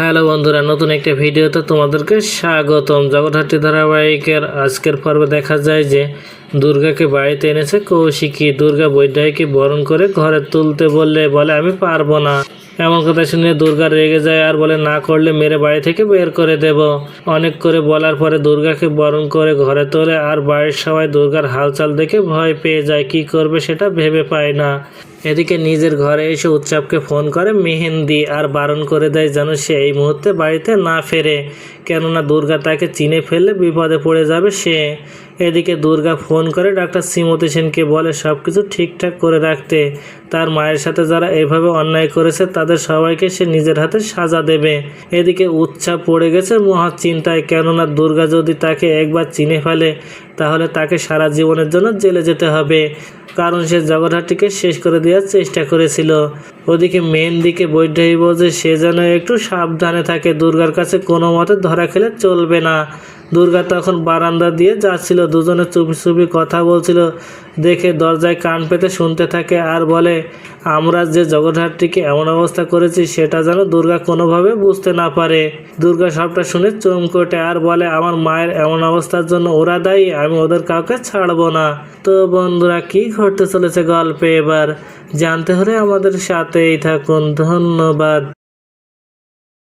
Hello বন্ধুরা, নতুন একটা ভিডিওতে তোমাদেরকে স্বাগতম। জগদ্ধাত্রী ধারাবাহিকের আজকের পর্বে দেখা যায় যে দুর্গাকে বাড়িতে এনেছে কৌশিকী। দুর্গা বৈদ্যায়কে বরণ করে ঘরে তুলতে বলে আমি পারবো না। এমন কথা শুনে দুর্গা রেগে যায় আর বলে না করলে মেরে বাড়ি থেকে বের করে দেব। অনেক করে বলার পরে দুর্গাকে বরণ করে ঘরে তোলে আর বাড়ির সবাই দুর্গার হালচাল দেখে ভয় পেয়ে যায়, কি করবে সেটা ভেবে পায় না। এদিকে নিজের ঘরে এসে উৎসবকে ফোন করে মেহেন্দি আর বারণ করে দেয় যেন সে এই মুহূর্তে বাড়িতে না ফেরে, কেননা দুর্গা তাকে চিনে ফেললে বিপদে পড়ে যাবে সে। এদিকে দুর্গা ফোন করে ডাক্তার শ্রীমতী সেনকে বলে সব কিছু ঠিকঠাক করে রাখতে। তার মায়ের সাথে যারা এভাবে অন্যায় করেছে তাদের সবাইকে সে নিজের হাতে সাজা দেবে। এদিকে উৎসব পড়ে গেছে মহা চিন্তায়, কেননা দুর্গা যদি তাকে একবার চিনে ফেলে তাহলে তাকে সারা জীবনের জন্য জেলে যেতে হবে, কারণ সে জগদ্ধাত্রীকে শেষ করে দেওয়ার চেষ্টা করেছিল। ওদিকে মেহেন্দিকে বৈদ্যায়ী বোঝে সে যেন একটু সাবধানে থাকে, দুর্গার কাছে কোনো মতে ধরা খেলে চলবে না। দুর্গা তখন বারান্দা দিয়ে যাচ্ছিল, দুজনে চুপি চুপি কথা বলছিল দেখে দরজায় কান পেতে শুনতে থাকে আর বলে আমরা যে জগদ্ধাত্রীকে এমন অবস্থা করেছি সেটা যেন দুর্গা কোনোভাবে বুঝতে না পারে। দুর্গা সবটা শুনে চমকে ওঠে আর বলে আমার মায়ের এমন অবস্থার জন্য ওরা দায়ী, আমি ওদের কাউকে ছাড়বো না। তো বন্ধুরা, কি ঘটতে চলেছে গল্পে এবার জানতে হলে আমাদের সাথেই থাকুন। ধন্যবাদ।